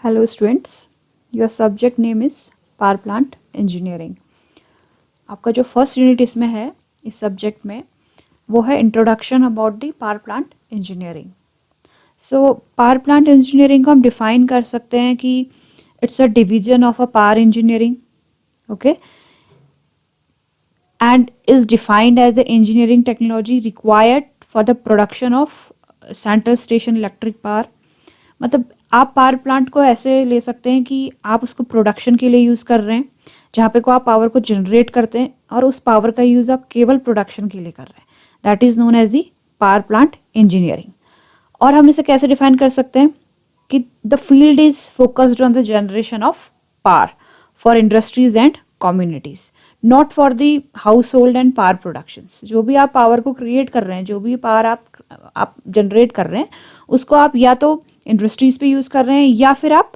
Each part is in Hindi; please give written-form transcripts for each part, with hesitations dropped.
Hello students, your subject name is Power Plant Engineering. आपका जो फर्स्ट यूनिट इसमें है इस सब्जेक्ट में वो है introduction about the power plant engineering. So power plant engineering को हम डिफाइन कर सकते हैं कि it's a division of a power engineering, okay, and is defined as the engineering technology required for the production of central station electric power. मतलब आप पावर प्लांट को ऐसे ले सकते हैं कि आप उसको प्रोडक्शन के लिए यूज़ कर रहे हैं, जहाँ पे को आप पावर को जनरेट करते हैं और उस पावर का यूज़ आप केवल प्रोडक्शन के लिए कर रहे हैं. That is known as the power plant engineering. और हम इसे कैसे डिफाइन कर सकते हैं कि the field is focused on the generation of power for industries and communities, not for the household and power productions. जो भी आप पावर को क्रिएट कर रहे हैं, जो भी पावर आप जनरेट कर रहे हैं, उसको आप या तो इंडस्ट्रीज पे यूज़ कर रहे हैं या फिर आप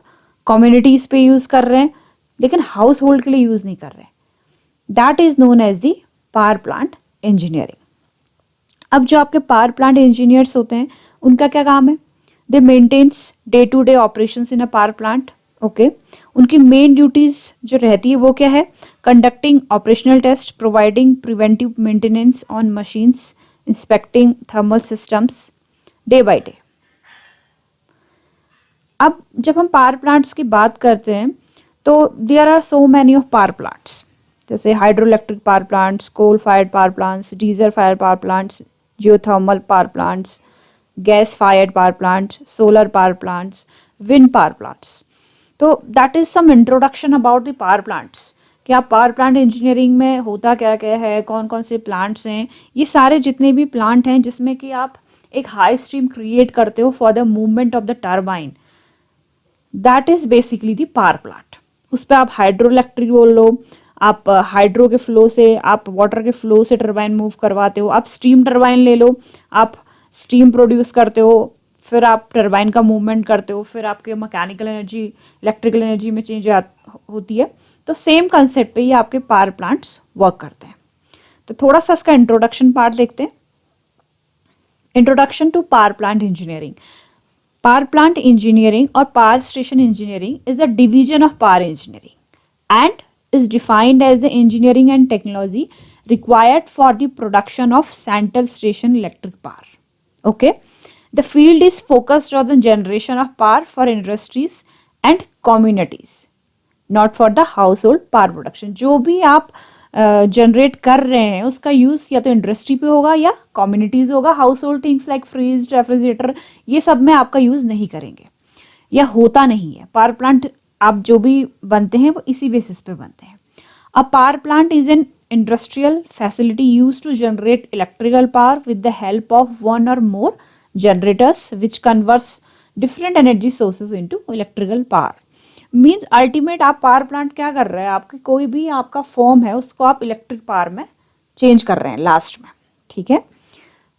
कम्युनिटीज़ पे यूज़ कर रहे हैं, लेकिन हाउस होल्ड के लिए यूज़ नहीं कर रहे. That is known as the power plant engineering. अब जो आपके पावर प्लांट इंजीनियर्स होते हैं उनका क्या काम है? They maintenance day to day operations in a power plant. Okay, उनकी मेन ड्यूटीज़ जो रहती है वो क्या है? Conducting operational test, providing preventive maintenance on machines, inspecting thermal systems day by day. अब जब हम पावर प्लांट्स की बात करते हैं तो there are so many of power plants, जैसे hydro electric power plants, coal fired power plants, diesel fire power plants, geothermal power plants, gas fired power plants, solar power plants, wind power plants. तो that is some introduction about the power plants कि आप पावर प्लांट इंजीनियरिंग में होता क्या क्या है, कौन कौन से प्लांट्स हैं. ये सारे जितने भी प्लांट हैं जिसमें कि आप एक हाई स्ट्रीम क्रिएट करते हो for the movement of the turbine, that is basically the power plant. उस पर आप हाइड्रो इलेक्ट्रिक बोल लो, आप हाइड्रो के फ्लो से, आप वाटर के फ्लो से टर्बाइन मूव करवाते हो, आप स्टीम टर्बाइन ले लो, आप स्टीम प्रोड्यूस करते हो, फिर आप टर्बाइन का मूवमेंट करते हो, फिर आपके मैकेनिकल एनर्जी इलेक्ट्रिकल एनर्जी में चेंज होती है. तो सेम कंसेप्ट पे ये आपके पावर प्लांट्स वर्क करते हैं. तो थोड़ा सा इसका इंट्रोडक्शन पार्ट देखते हैं. Introduction to power plant engineering. Power plant engineering or power station engineering is a division of power engineering and is defined as the engineering and technology required for the production of central station electric power. Okay, the field is focused on the generation of power for industries and communities, not for the household power production. जो भी आप जनरेट कर रहे हैं उसका यूज़ या तो इंडस्ट्री पे होगा या कम्युनिटीज़ होगा. House hold things like fridge, refrigerator, ये सब में आपका यूज़ नहीं करेंगे या होता नहीं है. पावर प्लांट आप जो भी बनते हैं वो इसी बेसिस पे बनते हैं. A power plant is an industrial facility use to generate electrical power with the help of one or more generators which converts different energy sources into electrical power. Means ultimate आप पावर प्लांट क्या कर रहे हैं, आपकी कोई भी आपका फॉर्म है उसको आप इलेक्ट्रिक पावर में चेंज कर रहे हैं लास्ट में. ठीक है,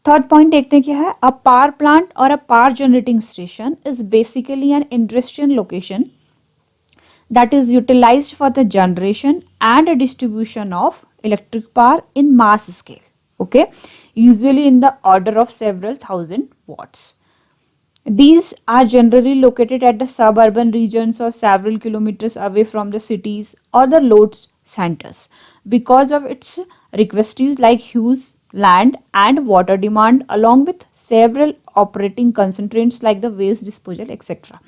थर्ड पॉइंट देखते हैं क्या है. अ पावर प्लांट और a power generating station is basically an industrial location that is utilized for the generation and distribution of electric power in mass scale. Okay, usually in the order of several thousand watts. These are generally located at the suburban regions or several kilometers away from the cities or the load centers because of its requisites like huge land and water demand along with several operating constraints like the waste disposal etc.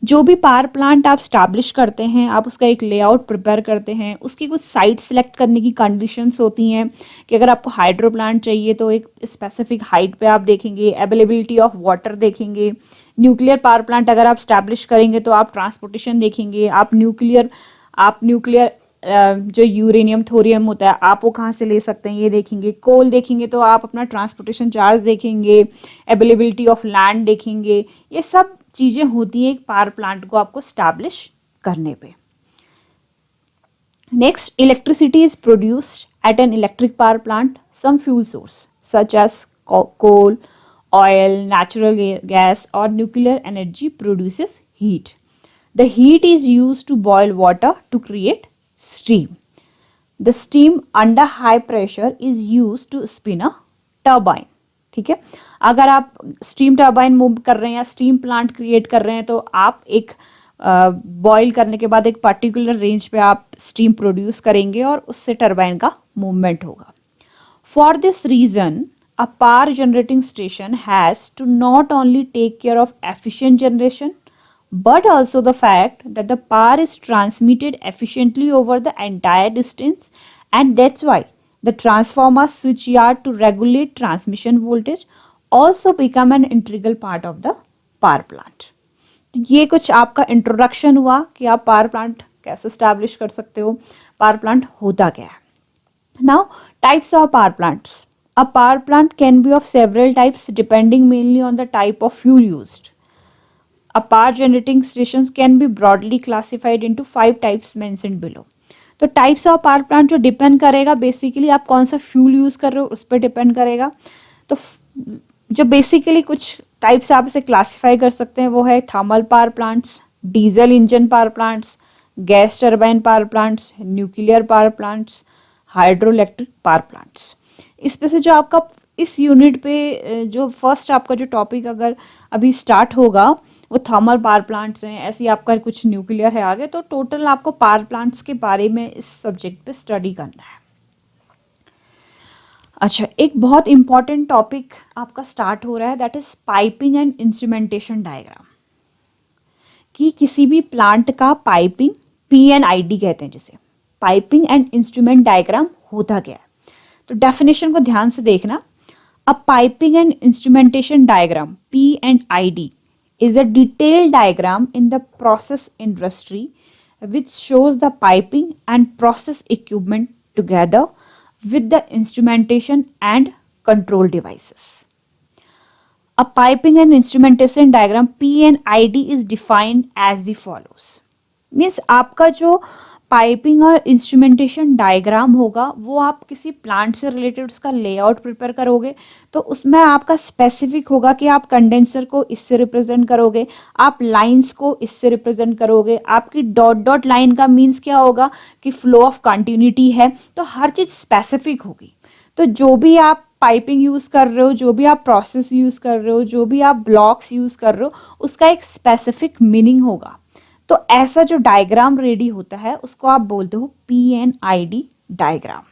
जो भी पावर प्लांट आप स्टैब्लिश करते हैं, आप उसका एक लेआउट प्रिपेयर करते हैं, उसकी कुछ साइट सेलेक्ट करने की कंडीशंस होती हैं कि अगर आपको हाइड्रो प्लांट चाहिए तो एक स्पेसिफिक हाइट पे आप देखेंगे, अवेलेबिलिटी ऑफ वाटर देखेंगे. न्यूक्लियर पावर प्लांट अगर आप स्टैब्लिश करेंगे तो आप ट्रांसपोर्टेशन देखेंगे, आप न्यूक्लियर जो यूरेनियम थोरियम होता है आप वो कहाँ से ले सकते हैं ये देखेंगे. कोल देखेंगे तो आप अपना ट्रांसपोर्टेशन चार्ज देखेंगे, अवेलेबिलिटी ऑफ लैंड देखेंगे. ये सब चीज़ें होती हैं एक पावर प्लांट को आपको स्टैब्लिश करने पे. Next, electricity is produced at an electric power plant. Some fuel source such as coal, oil, natural gas और nuclear energy produces heat. The heat is used to boil water to create steam. The steam under high pressure is used to spin a turbine. ठीक है, अगर आप स्टीम टर्बाइन मूव कर रहे हैं या स्टीम प्लांट क्रिएट कर रहे हैं तो आप एक बॉईल करने के बाद एक पर्टिकुलर रेंज पे आप स्टीम प्रोड्यूस करेंगे और उससे टरबाइन का मूवमेंट होगा. For this reason a power generating station has to not only take care of efficient generation but also the fact that the power is transmitted efficiently over the entire distance, and that's why the transformer switch yard to regulate transmission voltage also become an integral part of the power plant. तो ये कुछ आपका इंट्रोडक्शन हुआ कि आप पावर प्लांट कैसे स्टैब्लिश कर सकते हो, पावर प्लांट होता क्या है. Now types of power plants. A power plant can be of several types depending mainly on the type of fuel used. A power generating stations can be broadly classified into 5 types mentioned below. तो टाइप्स ऑफ पावर प्लांट जो डिपेंड करेगा बेसिकली आप कौन सा फ्यूल यूज़ कर रहे हो उस पर डिपेंड करेगा. तो जो बेसिकली कुछ टाइप्स आप इसे क्लासीफाई कर सकते हैं वो है thermal power plants, diesel engine power plants, gas turbine power plants, nuclear power plants, hydro electric power plants. इसमें से जो आपका इस यूनिट पे जो फर्स्ट आपका जो टॉपिक अगर अभी स्टार्ट होगा वो थर्मल पावर प्लांट्स हैं, ऐसे ही आपका कुछ न्यूक्लियर है आगे. तो टोटल आपको पावर प्लांट्स के बारे में इस सब्जेक्ट पे स्टडी करना है. अच्छा, एक बहुत इंपॉर्टेंट टॉपिक आपका स्टार्ट हो रहा है, that is piping and instrumentation diagram. कि किसी भी प्लांट का पाइपिंग, PNID कहते हैं जिसे, पाइपिंग एंड इंस्ट्रूमेंट डायग्राम होता क्या है. तो डेफिनेशन को ध्यान से देखना. A piping and instrumentation diagram PNID is a detailed diagram in the process industry which shows the piping and process equipment together with the instrumentation and control devices. A piping and instrumentation diagram PNID is defined as the follows. Means आपका जो पाइपिंग और इंस्ट्रूमेंटेशन डायग्राम होगा वो आप किसी प्लांट से रिलेटेड उसका लेआउट प्रिपेयर करोगे तो उसमें आपका स्पेसिफिक होगा कि आप कंडेंसर को इससे रिप्रेजेंट करोगे, आप लाइंस को इससे रिप्रेजेंट करोगे, आपकी डॉट डॉट लाइन का मीन्स क्या होगा कि फ्लो ऑफ कंटिन्यूटी है. तो हर चीज़ स्पेसिफिक होगी. तो जो भी आप पाइपिंग यूज़ कर रहे हो, जो भी आप प्रोसेस यूज़ कर रहे हो, जो भी आप ब्लॉक्स यूज़ कर रहे हो उसका एक स्पेसिफिक मीनिंग होगा. तो ऐसा जो डायग्राम रेडी होता है उसको आप बोलते हो PNID डायग्राम.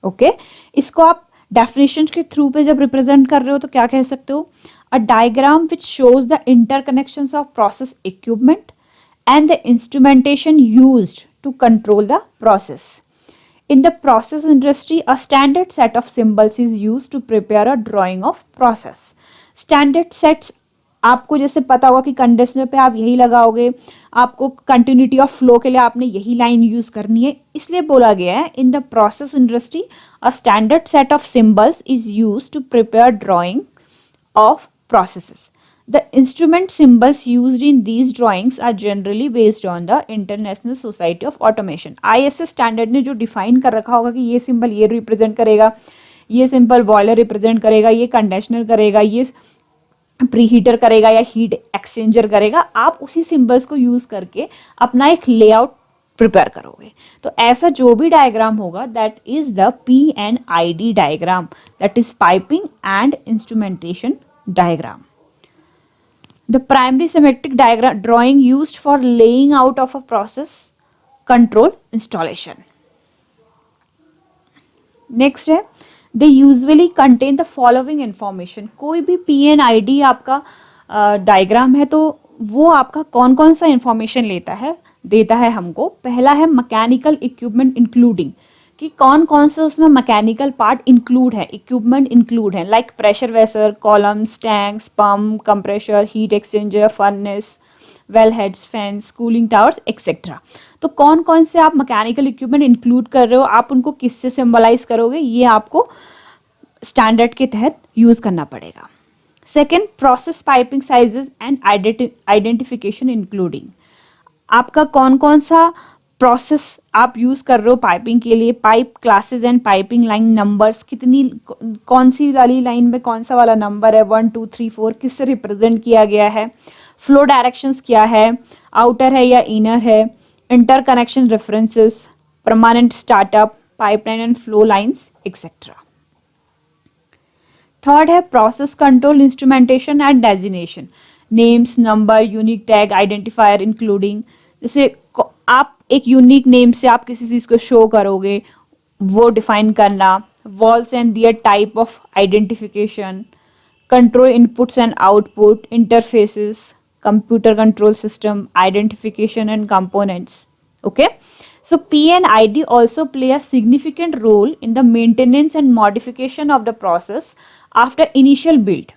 ओके, इसको आप डेफिनेशन के थ्रू पे जब रिप्रेजेंट कर रहे हो तो क्या कह सकते हो, a diagram which shows the interconnections of process equipment and the instrumentation used to control the process. In the process industry, a standard set of symbols is used to prepare a drawing of process. Standard sets आपको जैसे पता होगा कि कंडेंसर पे आप यही लगाओगे, आपको कंटिन्यूटी ऑफ फ्लो के लिए आपने यही लाइन यूज करनी है, इसलिए बोला गया है in the process industry a standard set of symbols is use to prepare drawing of processes. The instrument symbols used in these drawings are generally based on the International Society of Automation. ISO standard ने जो डिफाइन कर रखा होगा कि ये सिंबल ये रिप्रेजेंट करेगा, ये सिंबल बॉयलर रिप्रेजेंट करेगा, ये कंडेंसर करेगा, ये प्री हीटर करेगा या हीट एक्सचेंजर करेगा, आप उसी सिंबल्स को यूज करके अपना एक लेआउट प्रिपेयर करोगे. तो ऐसा जो भी डायग्राम होगा that is the PNID diagram, that is piping and instrumentation diagram. The primary schematic diagram drawing used for laying out of a process control installation. Next है, they usually contain the following information. कोई भी PNID आपका डायग्राम है तो वो आपका कौन कौन सा इंफॉर्मेशन देता है हमको. पहला है मैकेनिकल इक्विपमेंट इंक्लूडिंग, कि कौन कौन से उसमें मैकेनिकल पार्ट इंक्लूड है, इक्विपमेंट इंक्लूड है, like pressure vessel, columns, tanks, pump, compressor, heat exchanger, furnace, well heads, fans, cooling towers etcetera. तो कौन कौन से आप मैकेनिकल इक्विपमेंट इंक्लूड कर रहे हो, आप उनको किससे सिंबलाइज करोगे, ये आपको स्टैंडर्ड के तहत यूज करना पड़ेगा. Second, process piping sizes and identification including, आपका कौन कौन सा प्रोसेस आप यूज़ कर रहे हो पाइपिंग के लिए, pipe classes and piping line numbers, कितनी कौन सी वाली लाइन में कौन सा वाला नंबर है, 1 2 3 4 किससे रिप्रेजेंट किया गया है, फ्लो डायरेक्शंस क्या है, आउटर है या इनर है, inter connection references, permanent startup, pipeline and flow lines etcetera. Third है process control instrumentation and designation. Names, number, unique tag, identifier including, जैसे आप एक यूनिक नेम से आप किसी चीज़ को शो करोगे, वो डिफाइन करना, valves and their type of identification, control inputs and output, interfaces, computer control system, identification and components. Okay, so P and ID also play a significant role in the maintenance and modification of the process after initial build.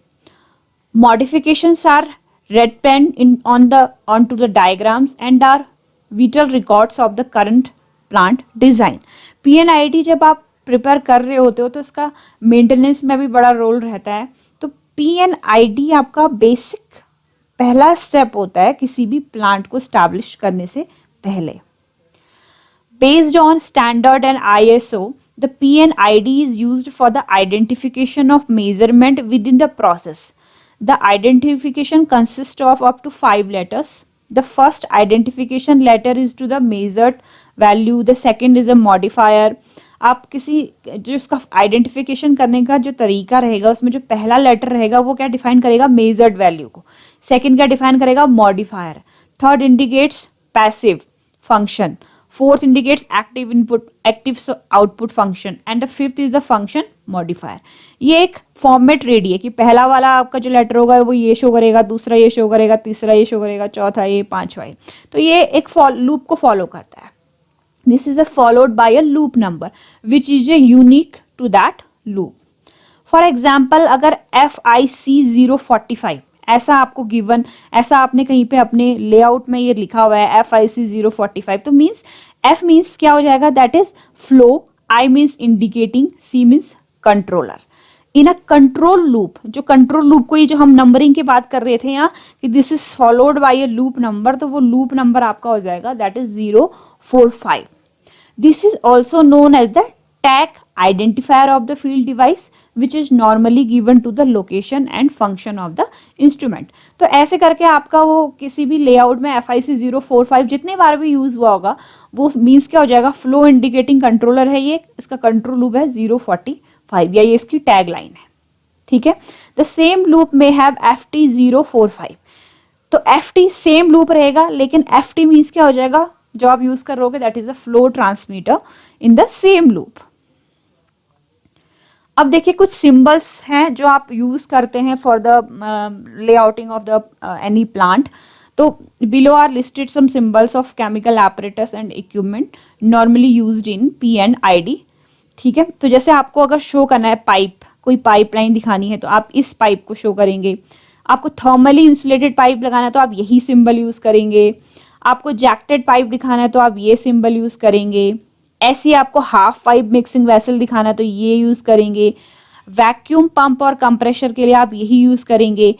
Modifications are red pen onto the diagrams and are vital records of the current plant design. PNID जब आप प्रिपेयर कर रहे होते हो तो इसका मेंटेनेंस में भी बड़ा रोल रहता है. तो PNID आपका बेसिक पहला स्टेप होता है किसी भी प्लांट को स्टैब्लिश करने से पहले. Based on standard and ISO, the PNID is used for the identification of measurement within the process. The identification consists of up to 5 letters. The first identification letter is to the measured value. The second is a modifier. आप किसी जो उसका आइडेंटिफिकेशन करने का जो तरीका रहेगा उसमें जो पहला लेटर रहेगा वो क्या डिफाइन करेगा, मेजर्ड वैल्यू को. सेकंड क्या डिफाइन करेगा, modifier. Third indicates passive function. Fourth indicates active input, active output function and the fifth is the function modifier. ये एक फॉर्मेट रेडी है कि पहला वाला आपका जो लेटर होगा वो ये शो करेगा, दूसरा ये शो करेगा, तीसरा ये शो करेगा, चौथा ये, पांचवा ये. तो ये एक लूप को फॉलो करता है. This is followed by a loop number which is a unique to that loop. For example, अगर FIC 045 ऐसा आपको गिवन, ऐसा आपने कहीं पे अपने लेआउट में ये लिखा हुआ है FIC 045, तो मीन्स F मीन्स क्या हो जाएगा, that is flow, I means indicating, C means controller. In a control loop, जो कंट्रोल लूप को ये जो हम नंबरिंग की बात कर रहे थे यहाँ कि this is followed by a loop number, तो वो लूप नंबर आपका हो जाएगा that is 045. This is also known as the tag identifier of the field device which is normally given to the location and function of the instrument. तो ऐसे करके आपका वो किसी भी लेआउट में FIC 045 जितने बार भी यूज हुआ होगा वो मीन्स क्या हो जाएगा, फ्लो इंडिकेटिंग कंट्रोलर है ये, इसका कंट्रोल लूप है 045 या ये इसकी टैग लाइन है. ठीक है. द सेम लूप में हैव FT 045. तो FT सेम लूप रहेगा लेकिन FT मीन्स क्या हो जाएगा, जो आप यूज करोगे that is a flow transmitter in the same loop. अब देखिए कुछ सिंबल्स हैं जो आप यूज करते हैं for the layouting of the any plant. तो below are listed some symbols of chemical apparatus and equipment normally used in PNID. ठीक है. तो जैसे आपको अगर शो करना है पाइप, कोई पाइपलाइन दिखानी है तो आप इस पाइप को शो करेंगे. आपको थर्मली इंसुलेटेड पाइप लगाना है तो आप यही सिंबल यूज करेंगे. आपको जैक्टेड पाइप दिखाना है तो आप ये सिंबल यूज करेंगे. ऐसी आपको हाफ पाइप मिक्सिंग वेसल दिखाना है तो ये यूज करेंगे. वैक्यूम पंप और कंप्रेशर के लिए आप यही यूज करेंगे.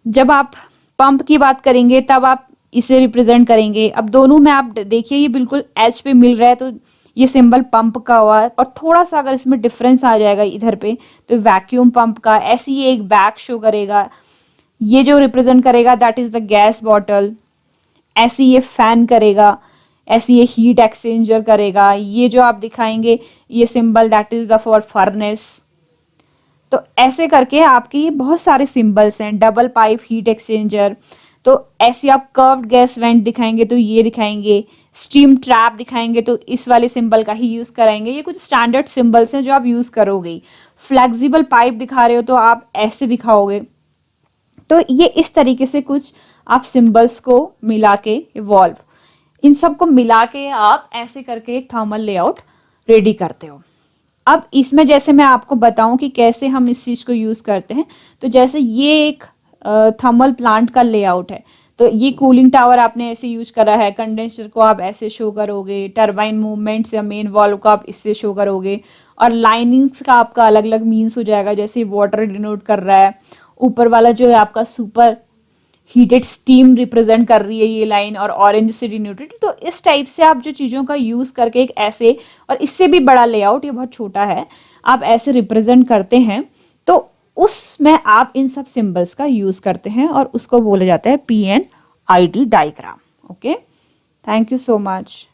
जब आप पंप की बात करेंगे तब आप इसे रिप्रेजेंट करेंगे. अब दोनों में आप देखिए ये बिल्कुल एच पे मिल रहा है तो ये सिंबल पंप का हुआ है, और थोड़ा सा अगर इसमें डिफरेंस आ जाएगा इधर पे तो वैक्यूम पंप का. ऐसी ये एक बैग शो करेगा, ये जो रिप्रेजेंट करेगा that is the gas bottle. ऐसी ये फैन करेगा, ऐसी ये हीट एक्सचेंजर करेगा. ये जो आप दिखाएंगे ये symbol that is the for furnace. तो ऐसे करके आपके ये बहुत सारे सिंबल्स हैं. डबल पाइप हीट एक्सचेंजर, तो ऐसे आप कर्व्ड गैस वेंट दिखाएंगे तो ये दिखाएंगे. स्टीम ट्रैप दिखाएंगे तो इस वाले सिंबल का ही यूज कराएंगे. ये कुछ स्टैंडर्ड सिंबल्स हैं जो आप यूज करोगे. फ्लेक्सिबल पाइप दिखा रहे हो तो आप ऐसे दिखाओगे. तो ये इस तरीके से कुछ आप सिंबल्स को मिला के इवॉल्व, इन सब को मिला के आप ऐसे करके एक थर्मल लेआउट रेडी करते हो. अब इसमें जैसे मैं आपको बताऊं कि कैसे हम इस चीज़ को यूज़ करते हैं, तो जैसे ये एक थर्मल प्लांट का लेआउट है. तो ये कूलिंग टावर आपने ऐसे यूज करा है. कंडेंसर को आप ऐसे शो करोगे. टरबाइन मूवमेंट्स या मेन वॉल्व को आप इससे शो करोगे. और लाइनिंग्स का आपका अलग अलग मीन्स हो जाएगा. जैसे वाटर डिनोट कर रहा है, ऊपर वाला जो है आपका सुपर हीटेड स्टीम रिप्रेजेंट कर रही है ये लाइन, और ऑरेंज से डिनोटेड. तो इस टाइप से आप जो चीज़ों का यूज़ करके एक ऐसे, और इससे भी बड़ा लेआउट, ये बहुत छोटा है, आप ऐसे रिप्रेजेंट करते हैं तो उसमें आप इन सब सिंबल्स का यूज़ करते हैं और उसको बोला जाता है PNID diagram. Okay, thank you so much.